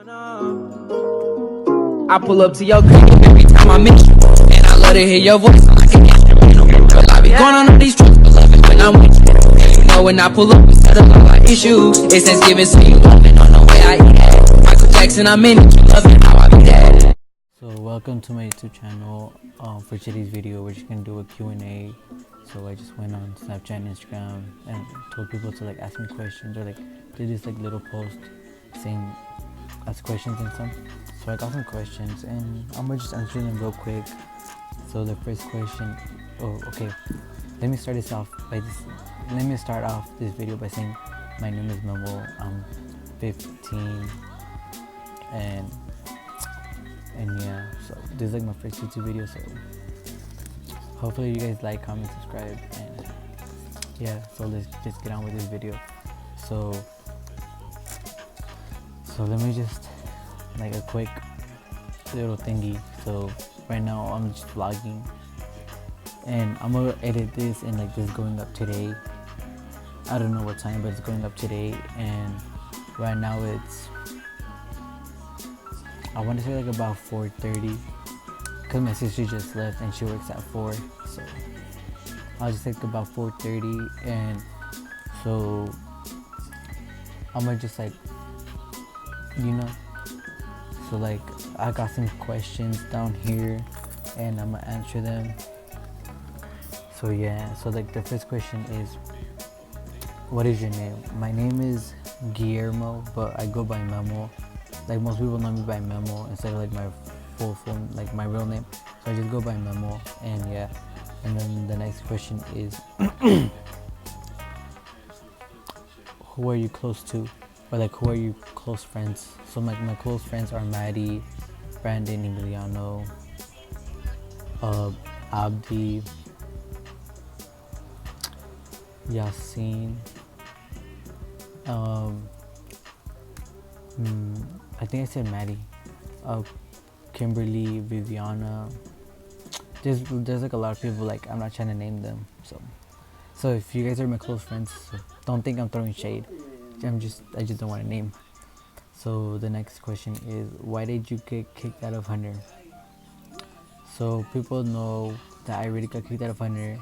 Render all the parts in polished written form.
I pull up to your crib every time I miss you, and I love to hear your voice like an instrumental. Girl, I be going on all these trips, but love it when I'm with you. You know when I pull up instead of all my issues, it's Thanksgiving, so you loving on the way I eat it. Michael Jackson, I'm in it, you loving how I be dead. So welcome to my YouTube channel. For today's video, we're just gonna do a Q&A. So I just went on Snapchat and Instagram and told people to like ask me questions or like do this like little post saying ask questions and stuff. So I got some questions and I'm gonna just answer them real quick. So the first question, let me start off this video by saying my name is Memo. I'm 15 and yeah, so this is like my first YouTube video, so hopefully you guys like, comment, subscribe, and yeah, so let's just get on with this video. So let me just like a quick little thingy. So right now I'm just vlogging and I'm gonna edit this and like this is going up today. I don't know what time, but it's going up today, and right now it's, I want to say like about 4:30 because my sister just left and she works at 4, so I'll just take about 4:30, and so I'm gonna just like, you know, so like I got some questions down here and I'm gonna answer them. So yeah, so like the first question is, what is your name? My name is Guillermo, but I go by Memo. Like most people know me by Memo instead of like my full like my real name. So I just go by Memo, and yeah. And then the next question is, who are you close to? Or like who are you close friends? So like my close friends are Maddie, Brandon, Emiliano, Abdi, Yasin, I think I said Maddie, Kimberly, Viviana. There's like a lot of people, like I'm not trying to name them. So if you guys are my close friends, don't think I'm throwing shade. I just don't want to name. So the next question is, why did you get kicked out of Hunter? So people know that I really got kicked out of Hunter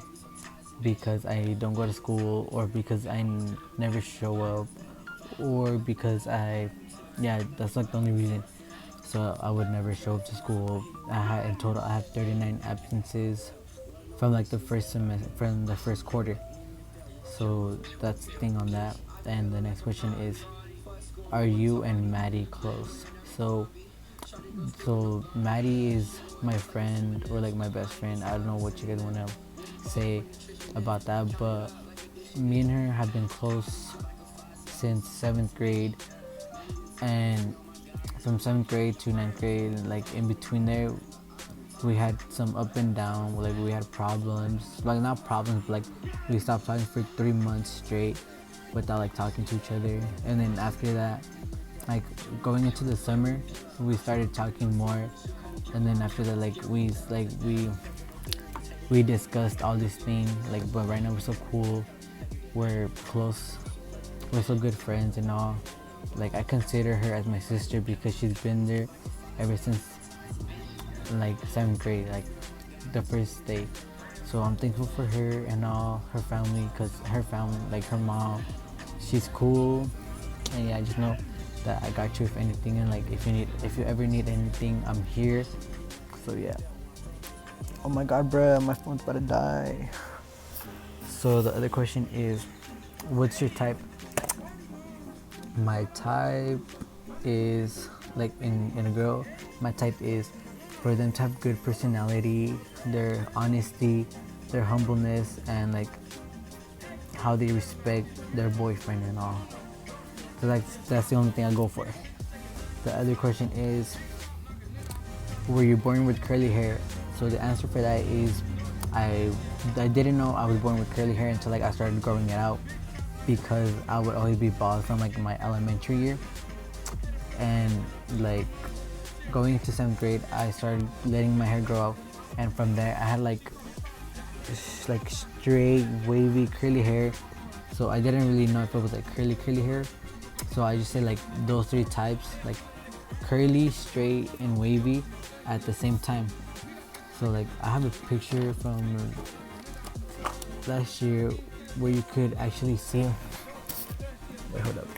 because I don't go to school, or because I never show up, or because that's like the only reason. So I would never show up to school. In total I have 39 absences from like the first semester, from the first quarter. So that's the thing on that. And the next question is, are you and Maddie close? So Maddie is my friend, or like my best friend. I don't know what you guys want to say about that, but me and her have been close since 7th grade, and from 7th grade to 9th grade, like in between there, we had some up and down, like we had problems, like not problems, but like we stopped talking for 3 months straight without like talking to each other. And then after that, like going into the summer, we started talking more. And then after that, like we discussed all this thing, like, but right now we're so cool, we're close, we're so good friends and all. Like I consider her as my sister because she's been there ever since like 7th grade, like the first day. So I'm thankful for her and all her family, because her family, like her mom, she's cool. And yeah, I just know that I got you if anything, and like if you ever need anything, I'm here. So yeah. Oh my god, bruh, my phone's about to die. So the other question is, what's your type? My type is, like in a girl, my type is for them to have good personality, their honesty, their humbleness, and like how they respect their boyfriend and all. So that's the only thing I go for. The other question is, were you born with curly hair? So the answer for that is, I didn't know I was born with curly hair until like I started growing it out, because I would always be bald from like my elementary year. And like going into 7th grade, I started letting my hair grow out, and from there I had like straight, wavy, curly hair. So I didn't really know if it was like curly hair. So I just said like those 3 types, like curly, straight, and wavy at the same time. So like I have a picture from last year where you could actually see. Wait, hold up.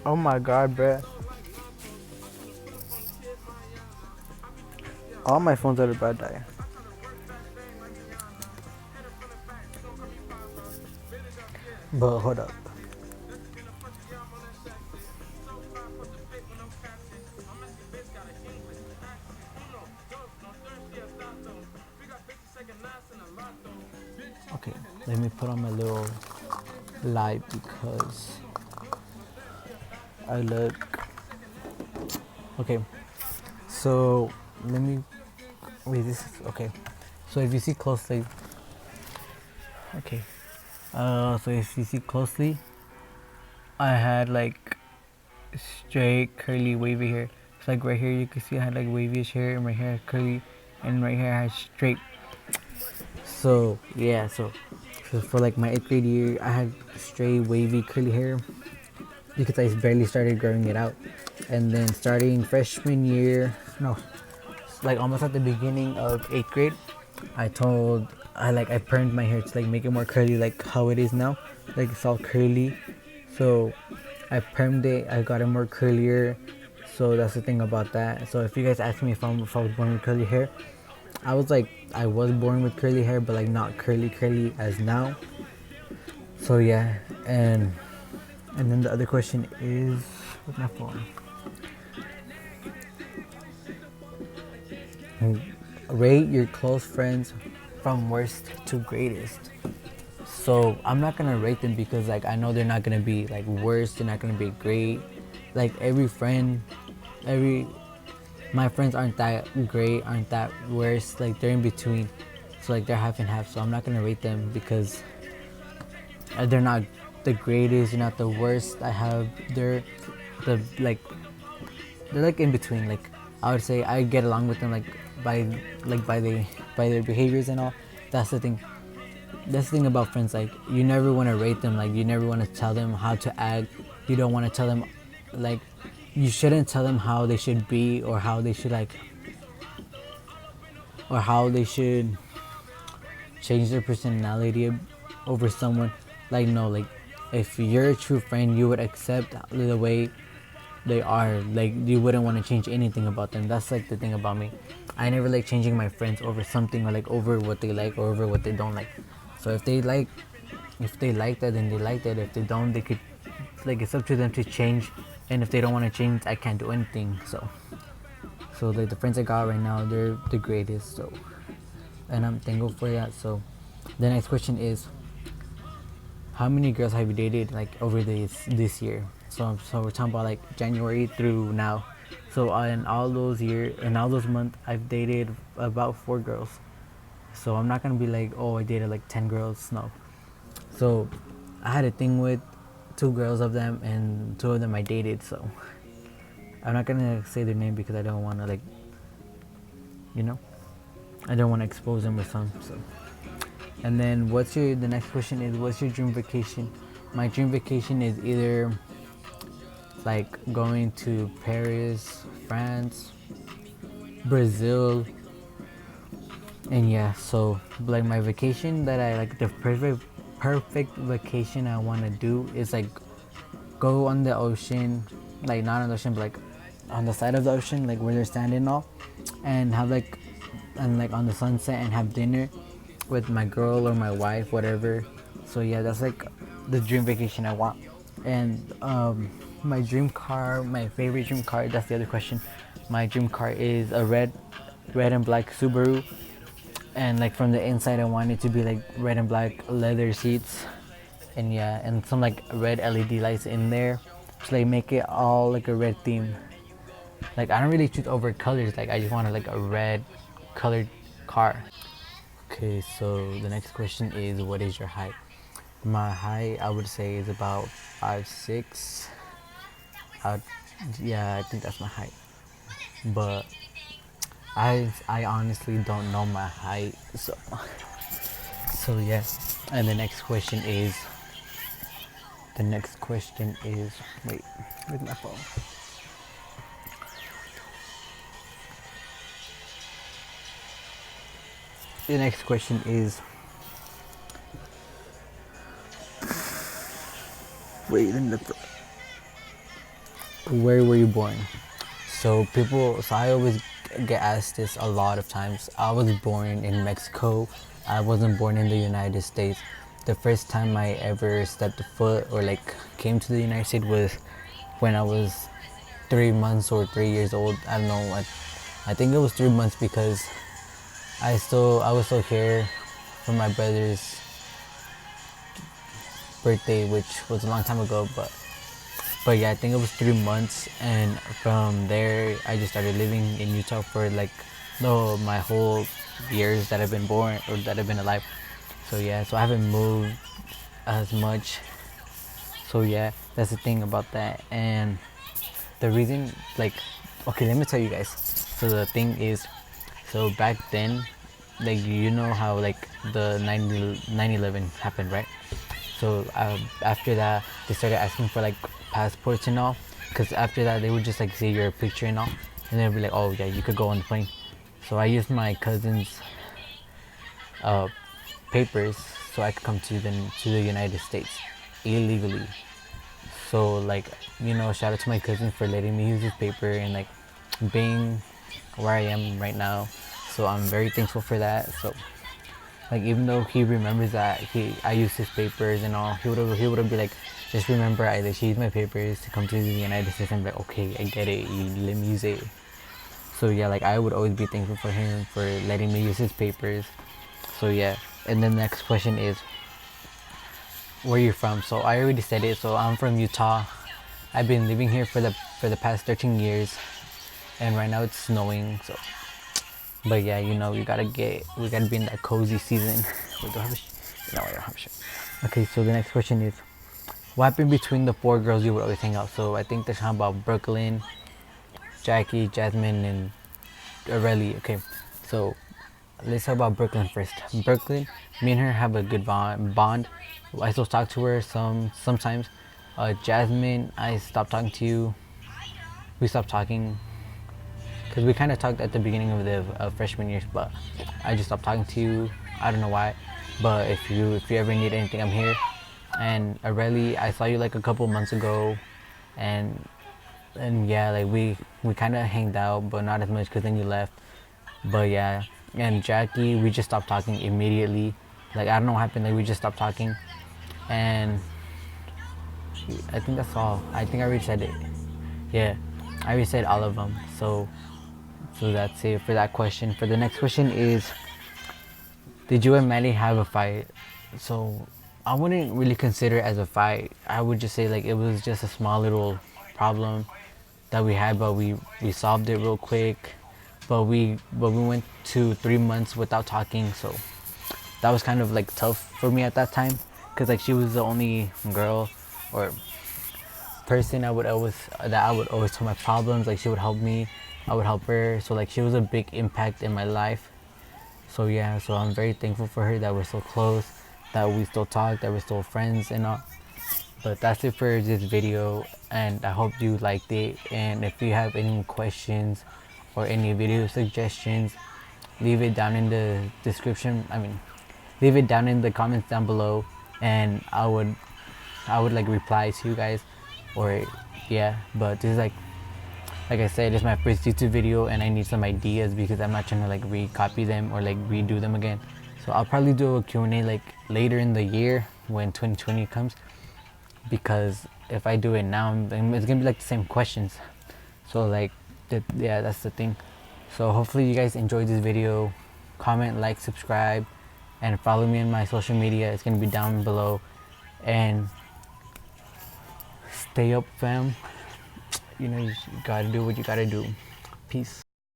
Oh my god, bruh. All my phones are about to die. But hold up. Okay, let me put on my little light because I look. Okay, so let me. Wait, this is okay. So if you see closely, okay. So if you see closely, I had like straight, curly, wavy hair. So like right here, you can see I had like wavyish hair, and right here I had curly, and right here I had straight. So yeah, so for like my 8th grade year, I had straight, wavy, curly hair because I barely started growing it out. And then starting freshman year, no, like almost at the beginning of 8th grade, I permed my hair to like make it more curly, like how it is now, like it's all curly. So I permed it, I got it more curlier. So that's the thing about that. So if you guys ask me if I was born with curly hair, I was born with curly hair, but like not curly as now. So yeah, and then the other question is with my phone. Rate your close friends from worst to greatest. So I'm not gonna rate them because like I know they're not gonna be like worst, they're not gonna be great. Like my friends aren't that great, aren't that worse. Like they're in between, so like they're half and half. So I'm not gonna rate them because they're not the greatest, they're not the worst. The like they're like in between. Like I would say I get along with them by their behaviors and all. That's the thing. That's the thing about friends. Like you never want to rate them. Like you never want to tell them how to act. You don't want to tell them like you shouldn't tell them how they should be or how they should change their personality over someone. Like no, like if you're a true friend, you would accept the way they are. Like you wouldn't want to change anything about them. That's like the thing about me. I never like changing my friends over something or like over what they like or over what they don't like. So if they like that, then they like that. If they don't, they could like it's up to them to change. And if they don't want to change, I can't do anything. So like the friends I got right now, they're the greatest. So and I'm thankful for that. So the next question is, how many girls have you dated like over this year? So we're talking about like January through now. So in all those months, I've dated about 4 girls. So I'm not gonna be like, oh, I dated like 10 girls. No. So I had a thing with 2 girls of them, and 2 of them I dated. So I'm not gonna say their name because I don't want to like, I don't want to expose them or something. So. And then the next question is, what's your dream vacation? My dream vacation is either like going to Paris, France, Brazil, and yeah. So like my vacation that I like, the perfect vacation I want to do is like go on the ocean, like not on the ocean, but like on the side of the ocean, like where they're standing all, and have like on the sunset and have dinner with my girl or my wife, whatever. So yeah, that's like the dream vacation I want. And my dream car, my favorite dream car, that's the other question. My dream car is a red and black Subaru, and like from the inside I want it to be like red and black leather seats, and yeah, and some like red LED lights in there to like make it all like a red theme. Like I don't really choose over colors, like I just want like a red colored car. Okay, so the next question is, what is your height? My height, I would say, is about 5'6". Yeah, I think that's my height. But I honestly don't know my height, so yeah. And the next question is, The next question is, wait, where's my phone? The next question is, wait, where were you born? So I always get asked this a lot of times. I was born in Mexico. I wasn't born in the United States. The first time I ever stepped foot or like came to the United States was when I was 3 months or 3 years old. I don't know. I think it was 3 months because I was still here for my brother's birthday, which was a long time ago, but yeah, I think it was 3 months, and from there I just started living in Utah for like my whole years that I've been born or that I've been alive. So yeah, so I haven't moved as much. So yeah, that's the thing about that. And the reason, like, okay, let me tell you guys. So the thing is, so back then, like, you know how like the 9/11 happened, right? So after that, they started asking for like passports and all, because after that they would just like see your picture and all, and they'd be like, oh yeah, you could go on the plane. So I used my cousin's papers so I could come to the United States illegally. So like, you know, shout out to my cousin for letting me use his paper and like being where I am right now. So I'm very thankful for that. So like, even though he remembers that I used his papers and all, he would be like, just remember I used my papers to come to the United States. And be like, okay, I get it, you let me use it. So yeah, like I would always be thankful for him for letting me use his papers. So yeah, and then the next question is, where you from? So I already said it. So I'm from Utah. I've been living here for the past 13 years, and right now it's snowing. So, but yeah, you know, we gotta be in that cozy season. Wait, do I have a no, I don't have a shirt. Okay, so the next question is, what happened between the 4 girls you would always hang out? So I think they're talking about Brooklyn, Jackie, Jasmine, and Aurelie. Okay, so let's talk about Brooklyn first. Brooklyn, me and her have a good bond. I still talk to her sometimes. Jasmine, I stopped talking to you. We stopped talking because we kind of talked at the beginning of the freshman years, but I just stopped talking to you. I don't know why, but if you ever need anything, I'm here. And Aurelie, I saw you like a couple months ago, and yeah, like we kind of hanged out, but not as much because then you left. But yeah, and Jackie, we just stopped talking immediately. Like, I don't know what happened, like we just stopped talking. And I think that's all. I think I already said it. Yeah, I already said all of them. So that's it for that question. For the next question is, did you and Maddie have a fight? So I wouldn't really consider it as a fight. I would just say like it was just a small little problem that we had, but we solved it real quick. But we went to 3 months without talking, so that was kind of like tough for me at that time, because like she was the only girl or person I would always tell my problems. Like, she would help me, I would help her. So like, she was a big impact in my life. So yeah, so I'm very thankful for her, that we're so close, that we still talk, that we're still friends and all. But that's it for this video, and I hope you liked it. And if you have any questions or any video suggestions, leave it down in the description. Leave it down in the comments down below, and I would like reply to you guys. Or yeah, but this is like I said, it's my first YouTube video, and I need some ideas because I'm not trying to like recopy them or like redo them again. So I'll probably do a Q&A like later in the year when 2020 comes, because if I do it now, it's gonna be like the same questions. So like yeah, that's the thing. So hopefully you guys enjoyed this video. Comment, like, subscribe, and follow me on my social media. It's gonna be down below. And stay up, fam. You know, you gotta do what you gotta do. Peace.